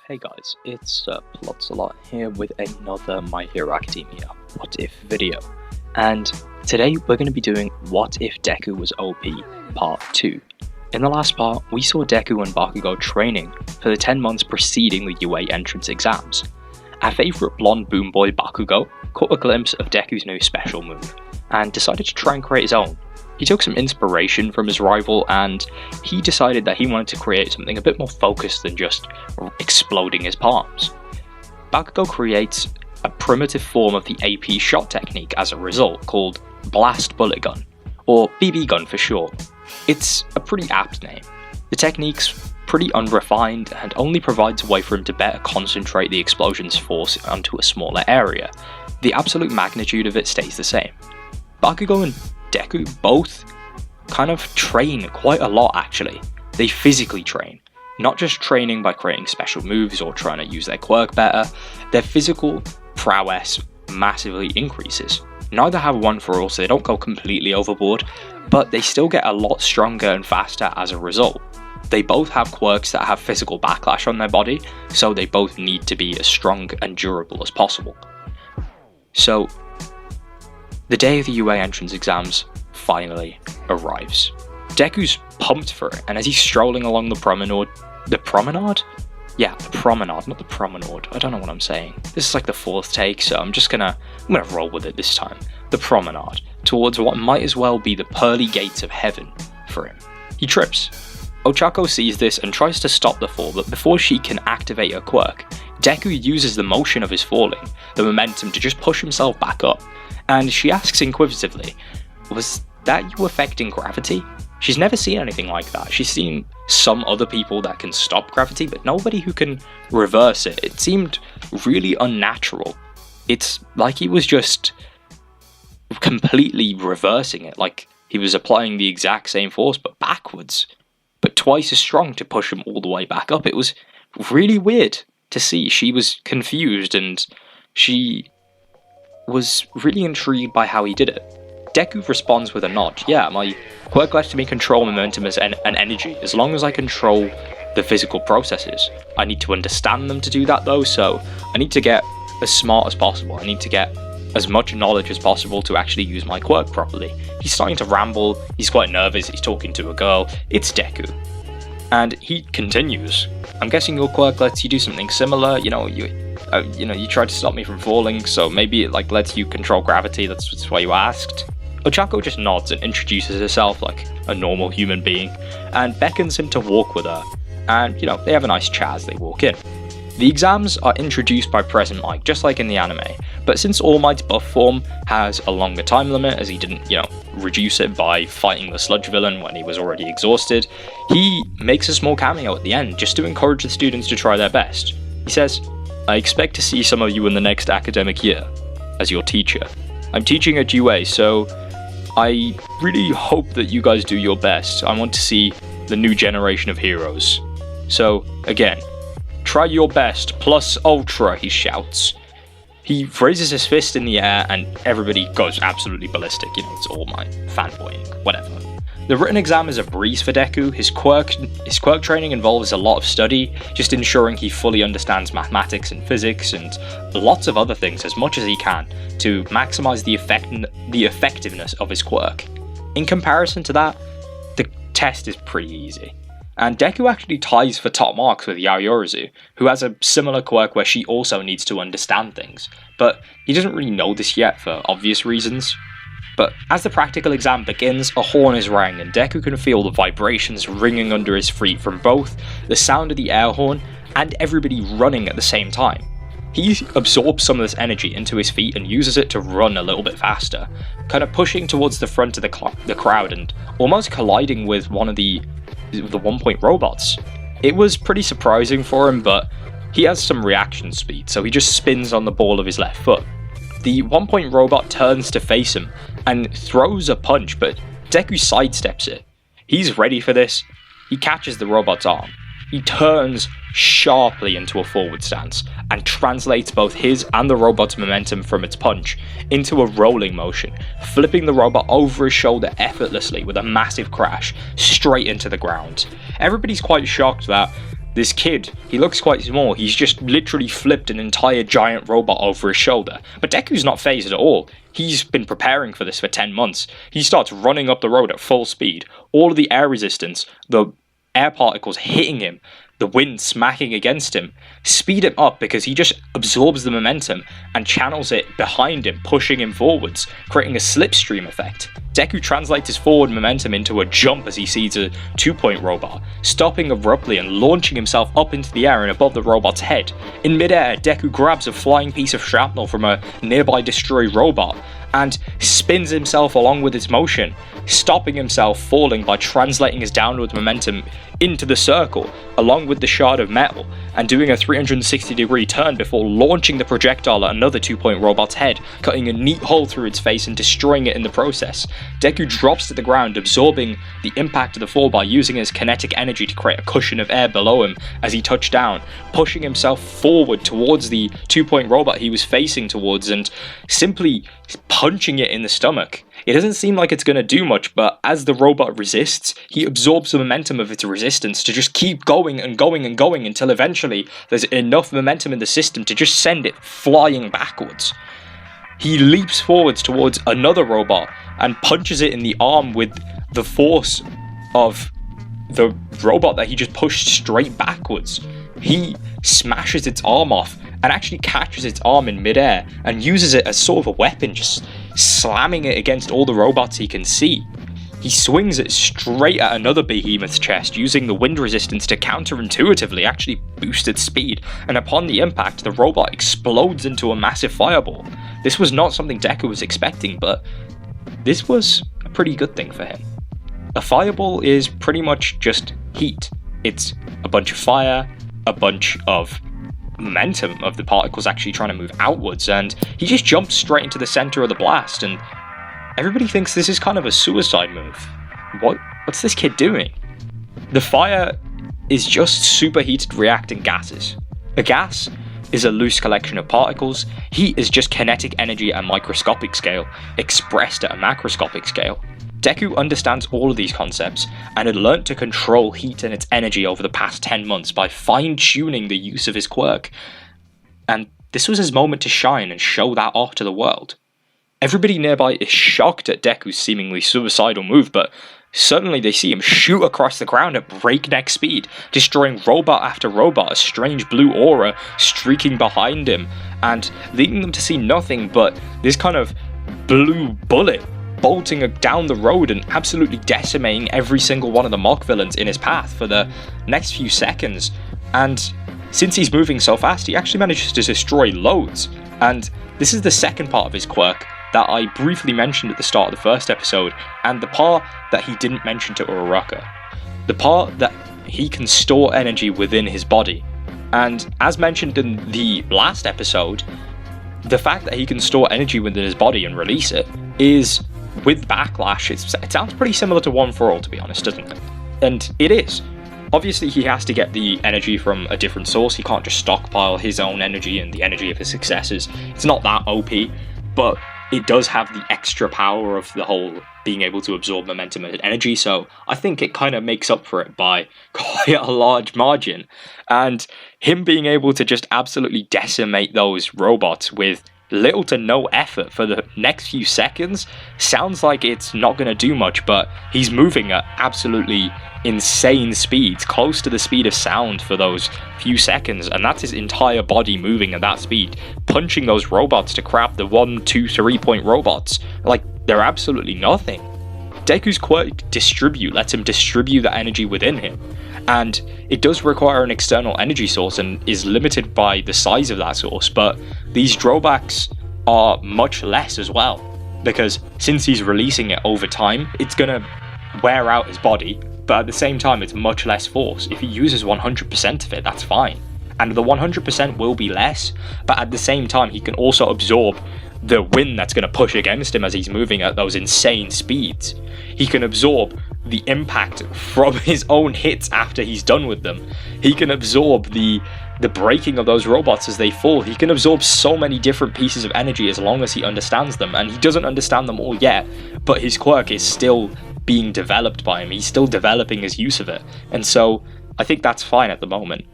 Hey guys, it's Plotsalot here with another My Hero Academia What If video. And today we're going to be doing What If Deku Was OP Part 2. In the last part, we saw Deku and Bakugo training for the 10 months preceding the UA entrance exams. Our favourite blonde boom boy Bakugo caught a glimpse of Deku's new special move, and decided to try and create his own. He took some inspiration from his rival, and he decided that he wanted to create something a bit more focused than just exploding his palms. Bakugo creates a primitive form of the AP shot technique as a result, called Blast Bullet Gun, or BB Gun for short. It's a pretty apt name. The technique's pretty unrefined and only provides a way for him to better concentrate the explosion's force onto a smaller area. The absolute magnitude of it stays the same. Bakugo and Deku both kind of train quite a lot actually. They physically train, not just training by creating special moves or trying to use their quirk better. Their physical prowess massively increases. Neither have one for all, so they don't go completely overboard, but they still get a lot stronger and faster as a result. They both have quirks that have physical backlash on their body, so they both need to be as strong and durable as possible. So the day of the UA entrance exams finally arrives. Deku's pumped for it, and as he's strolling along the promenade, Yeah, the promenade, not the promenade. I don't know what I'm saying. This is like the fourth take, so I'm gonna roll with it this time. The promenade, towards what might as well be the pearly gates of heaven for him. He trips. Ochako sees this and tries to stop the fall, but before she can activate her quirk, Deku uses the motion of his falling, the momentum, to just push himself back up. And she asks inquisitively, "Was that you affecting gravity?" She's never seen anything like that. She's seen some other people that can stop gravity, but nobody who can reverse it. It seemed really unnatural. It's like he was just completely reversing it, like he was applying the exact same force but backwards, but twice as strong to push him all the way back up. It was really weird to see. She was confused, and she was really intrigued by how he did it. Deku responds with a nod. "Yeah, my quirk lets me control momentum and energy, as long as I control the physical processes. I need to understand them to do that though, so I need to get as smart as possible. I need to get as much knowledge as possible to actually use my quirk properly." He's starting to ramble, he's quite nervous, he's talking to a girl. It's Deku. And he continues. "I'm guessing your quirk lets you do something similar, you tried to stop me from falling, so maybe it lets you control gravity, that's why you asked." Ochako just nods and introduces herself like a normal human being, and beckons him to walk with her, and they have a nice chat as they walk in. The exams are introduced by Present Mic, just like in the anime, but since All Might's buff form has a longer time limit, as he didn't, reduce it by fighting the sludge villain when he was already exhausted, he makes a small cameo at the end, just to encourage the students to try their best. He says, "I expect to see some of you in the next academic year, as your teacher. I'm teaching at UA, so I really hope that you guys do your best. I want to see the new generation of heroes. So, again, try your best, plus ultra," he shouts. He raises his fist in the air and everybody goes absolutely ballistic. It's All Might, fanboying, whatever. The written exam is a breeze for Deku. His quirk training involves a lot of study, just ensuring he fully understands mathematics and physics and lots of other things as much as he can to maximize the effectiveness of his quirk. In comparison to that, the test is pretty easy. And Deku actually ties for top marks with Yaoyorozu, who has a similar quirk where she also needs to understand things, but he doesn't really know this yet for obvious reasons. But as the practical exam begins, a horn is rang, and Deku can feel the vibrations ringing under his feet from both the sound of the air horn and everybody running at the same time. He absorbs some of this energy into his feet and uses it to run a little bit faster, kind of pushing towards the front of the crowd and almost colliding with one of the 1-point robots. It was pretty surprising for him, but he has some reaction speed, so he just spins on the ball of his left foot. The 1-point robot turns to face him and throws a punch, but Deku sidesteps it. He's ready for this. He catches the robot's arm. He turns sharply into a forward stance and translates both his and the robot's momentum from its punch into a rolling motion, flipping the robot over his shoulder effortlessly with a massive crash straight into the ground. Everybody's quite shocked that this kid, he looks quite small, he's just literally flipped an entire giant robot over his shoulder. But Deku's not phased at all. He's been preparing for this for 10 months. He starts running up the road at full speed. All of the air resistance, the air particles hitting him, the wind smacking against him, speed him up because he just absorbs the momentum and channels it behind him, pushing him forwards, creating a slipstream effect. Deku translates his forward momentum into a jump as he sees a 2-point robot, stopping abruptly and launching himself up into the air and above the robot's head. In midair, Deku grabs a flying piece of shrapnel from a nearby destroyed robot and spins himself along with its motion, stopping himself falling by translating his downward momentum into the circle along with the shard of metal and doing a 360-degree turn before launching the projectile at another 2-point robot's head, cutting a neat hole through its face and destroying it in the process. Deku drops to the ground, absorbing the impact of the fall by using his kinetic energy to create a cushion of air below him as he touched down, pushing himself forward towards the 2-point robot he was facing towards and simply punching it in the stomach. It doesn't seem like it's going to do much, but as the robot resists, he absorbs the momentum of its resistance to just keep going and going and going until eventually there's enough momentum in the system to just send it flying backwards. He leaps forwards towards another robot and punches it in the arm with the force of the robot that he just pushed straight backwards. He smashes its arm off and actually catches its arm in midair and uses it as sort of a weapon, just slamming it against all the robots he can see. He swings it straight at another behemoth's chest, using the wind resistance to counterintuitively actually boost its speed, and upon the impact, the robot explodes into a massive fireball. This was not something Deku was expecting, but this was a pretty good thing for him. A fireball is pretty much just heat. It's a bunch of fire, a bunch of momentum of the particles actually trying to move outwards, and he just jumps straight into the center of the blast, and everybody thinks this is kind of a suicide move. What's this kid doing? The fire is just superheated reacting gases. A gas is a loose collection of particles. Heat is just kinetic energy at a microscopic scale, expressed at a macroscopic scale. Deku understands all of these concepts and had learnt to control heat and its energy over the past 10 months by fine-tuning the use of his quirk. And this was his moment to shine and show that off to the world. Everybody nearby is shocked at Deku's seemingly suicidal move, but suddenly they see him shoot across the ground at breakneck speed, destroying robot after robot, a strange blue aura streaking behind him, and leading them to see nothing but this kind of blue bullet bolting down the road and absolutely decimating every single one of the mock villains in his path for the next few seconds. And since he's moving so fast, he actually manages to destroy loads. And this is the second part of his quirk that I briefly mentioned at the start of the first episode, and the part that he didn't mention to Uraraka. The part that he can store energy within his body. And as mentioned in the last episode, the fact that he can store energy within his body and release it is, with Backlash, it sounds pretty similar to One For All, to be honest, doesn't it? And it is. Obviously, he has to get the energy from a different source. He can't just stockpile his own energy and the energy of his successors. It's not that OP, but it does have the extra power of the whole being able to absorb momentum and energy, so I think it kind of makes up for it by quite a large margin. And him being able to just absolutely decimate those robots with little to no effort for the next few seconds sounds like it's not going to do much, but he's moving at absolutely insane speeds, close to the speed of sound for those few seconds, and that's his entire body moving at that speed, punching those robots to crap, the 1, 2, 3 point robots, like they're absolutely nothing. Deku's quirk Distribute lets him distribute the energy within him, and it does require an external energy source and is limited by the size of that source, but these drawbacks are much less as well, because since he's releasing it over time, it's gonna wear out his body, but at the same time it's much less force. If he uses 100% of it, that's fine, and the 100% will be less, but at the same time he can also absorb the wind that's going to push against him as he's moving at those insane speeds. He can absorb the impact from his own hits after he's done with them. He can absorb the breaking of those robots as they fall. He can absorb so many different pieces of energy as long as he understands them, and he doesn't understand them all yet, but his quirk is still being developed by him. He's still developing his use of it, and so I think that's fine at the moment.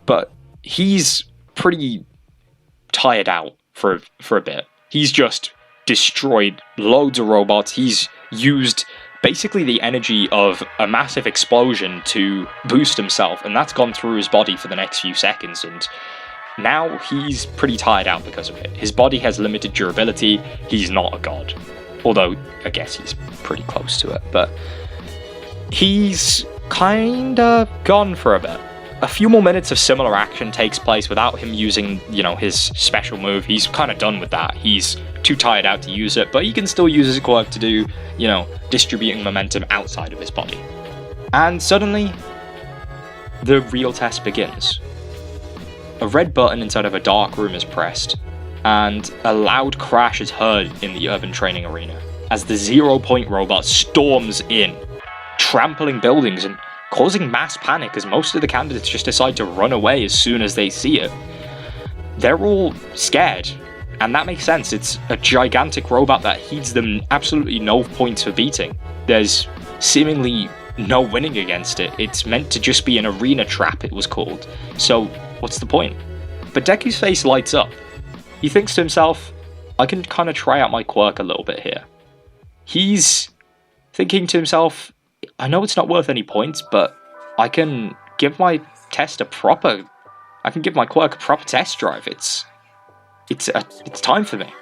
But he's pretty tired out for a bit. He's just destroyed loads of robots. He's used basically the energy of a massive explosion to boost himself, and that's gone through his body for the next few seconds, and now he's pretty tired out because of it. His body has limited durability. He's not a god. Although, I guess he's pretty close to it, but he's kinda gone for a bit. A few more minutes of similar action takes place without him using, his special move. He's kind of done with that. He's too tired out to use it, but he can still use his quirk to do, distributing momentum outside of his body. And suddenly, the real test begins. A red button inside of a dark room is pressed, and a loud crash is heard in the urban training arena as the 0 Point robot storms in, trampling buildings and causing mass panic as most of the candidates just decide to run away as soon as they see it. They're all scared, and that makes sense. It's a gigantic robot that heeds them absolutely no points for beating. There's seemingly no winning against it. It's meant to just be an arena trap, it was called. So what's the point? But Deku's face lights up. He thinks to himself, I can kind of try out my quirk a little bit here. He's thinking to himself, I know it's not worth any points, but I can give my quirk a proper test drive. It's time for me.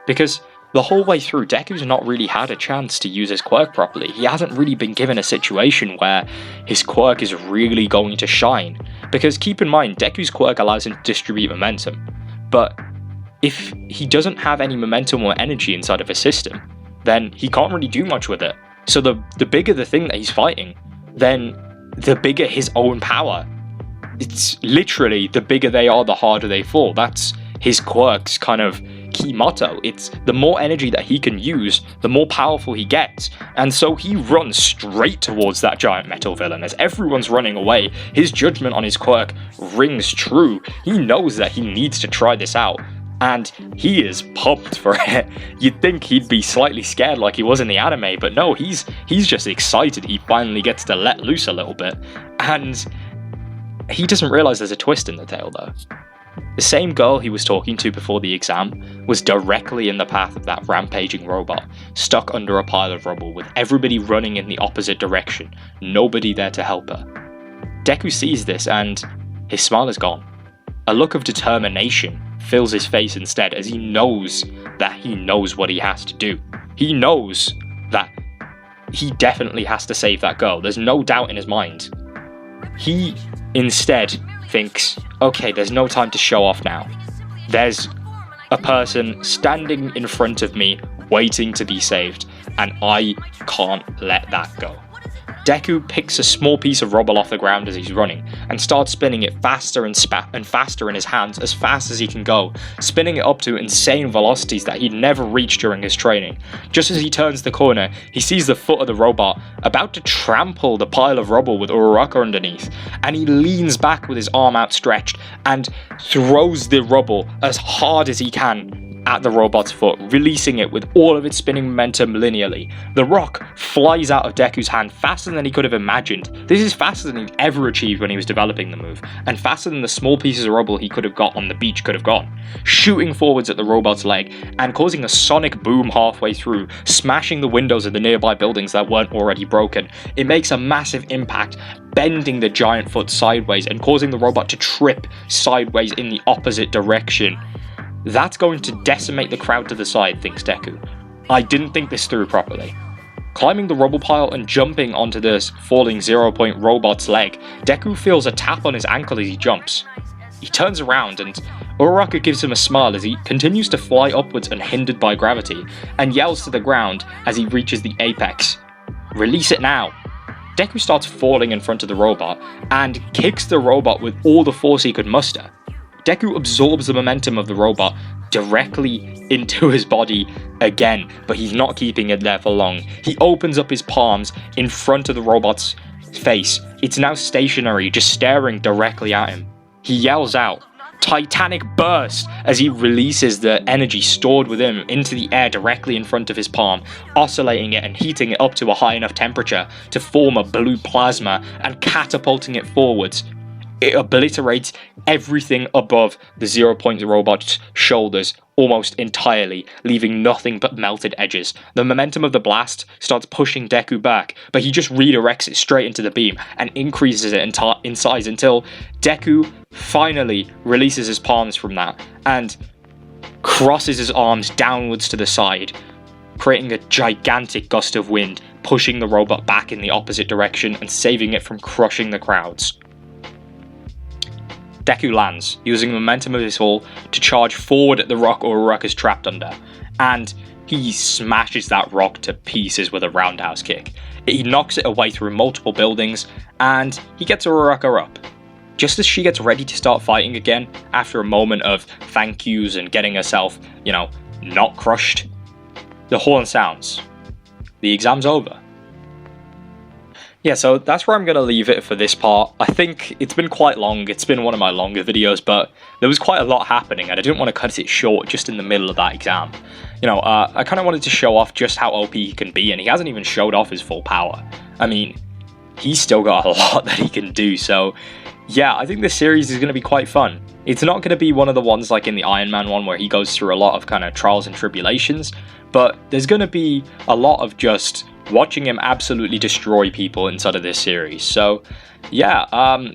Because the whole way through, Deku's not really had a chance to use his quirk properly. He hasn't really been given a situation where his quirk is really going to shine. Because keep in mind, Deku's quirk allows him to distribute momentum. But if he doesn't have any momentum or energy inside of his system, then he can't really do much with it. So the bigger the thing that he's fighting, then the bigger his own power. It's literally, the bigger they are, the harder they fall. That's his quirk's kind of key motto. It's the more energy that he can use, the more powerful he gets. And so he runs straight towards that giant metal villain. As everyone's running away, his judgment on his quirk rings true. He knows that he needs to try this out. And he is pumped for it. You'd think he'd be slightly scared like he was in the anime, but no, he's just excited. He finally gets to let loose a little bit. And he doesn't realize there's a twist in the tale though. The same girl he was talking to before the exam was directly in the path of that rampaging robot, stuck under a pile of rubble with everybody running in the opposite direction, nobody there to help her. Deku sees this and his smile is gone. A look of determination fills his face instead, as he knows what he has to do. He knows that he definitely has to save that girl. There's no doubt in his mind. He instead thinks, okay, there's no time to show off now. There's a person standing in front of me waiting to be saved, and I can't let that go. Deku picks a small piece of rubble off the ground as he's running and starts spinning it faster and faster in his hands, as fast as he can go, spinning it up to insane velocities that he'd never reached during his training. Just as he turns the corner, he sees the foot of the robot about to trample the pile of rubble with Uraraka underneath, and he leans back with his arm outstretched and throws the rubble as hard as he can at the robot's foot, releasing it with all of its spinning momentum linearly. The rock flies out of Deku's hand faster than he could have imagined. This is faster than he'd ever achieved when he was developing the move, and faster than the small pieces of rubble he could have got on the beach could have gone, shooting forwards at the robot's leg and causing a sonic boom halfway through, smashing the windows of the nearby buildings that weren't already broken. It makes a massive impact, bending the giant foot sideways and causing the robot to trip sideways in the opposite direction. That's going to decimate the crowd to the side, thinks Deku. I didn't think this through properly. Climbing the rubble pile and jumping onto this falling 0 Point robot's leg, Deku feels a tap on his ankle as he jumps. He turns around and Uraraka gives him a smile as he continues to fly upwards unhindered by gravity, and yells to the ground as he reaches the apex, "Release it now!" Deku starts falling in front of the robot and kicks the robot with all the force he could muster. Deku absorbs the momentum of the robot directly into his body again, but he's not keeping it there for long. He opens up his palms in front of the robot's face. It's now stationary, just staring directly at him. He yells out, titanic burst as he releases the energy stored within him into the air directly in front of his palm, oscillating it and heating it up to a high enough temperature to form a blue plasma and catapulting it forwards. It obliterates everything above the 0 Point robot's shoulders almost entirely, leaving nothing but melted edges. The momentum of the blast starts pushing Deku back, but he just redirects it straight into the beam and increases it in size until Deku finally releases his palms from that and crosses his arms downwards to the side, creating a gigantic gust of wind, pushing the robot back in the opposite direction and saving it from crushing the crowds. Deku lands, using the momentum of his fall to charge forward at the rock Uraraka is trapped under, and he smashes that rock to pieces with a roundhouse kick. He knocks it away through multiple buildings, and he gets Uraraka up. Just as she gets ready to start fighting again, after a moment of thank yous and getting herself, not crushed, the horn sounds. The exam's over. Yeah, so that's where I'm going to leave it for this part. I think it's been quite long. It's been one of my longer videos, but there was quite a lot happening, and I didn't want to cut it short just in the middle of that exam. I kind of wanted to show off just how OP he can be, and he hasn't even showed off his full power. I mean, he's still got a lot that he can do, so yeah, I think this series is going to be quite fun. It's not going to be one of the ones like in the Iron Man one where he goes through a lot of kind of trials and tribulations, but there's going to be a lot of just watching him absolutely destroy people inside of this series. So yeah,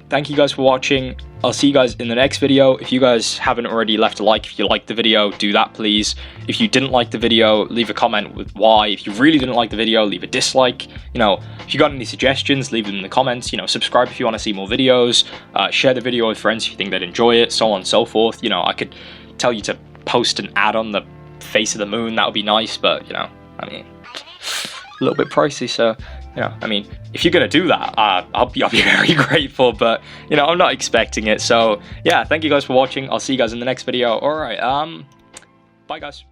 thank you guys for watching. I'll see you guys in the next video. If you guys haven't already left a like, if you liked the video, do that please. If you didn't like the video, leave a comment with why. If you really didn't like the video, leave a dislike. If you got any suggestions, leave them in the comments. Subscribe if you want to see more videos. Share the video with friends if you think they'd enjoy it, so on and so forth. I could tell you to post an ad on the face of the moon. That would be nice, but I mean, a little bit pricey, so if you're gonna do that, I'll be very grateful, but I'm not expecting it. So yeah, thank you guys for watching. I'll see you guys in the next video. All right, bye guys.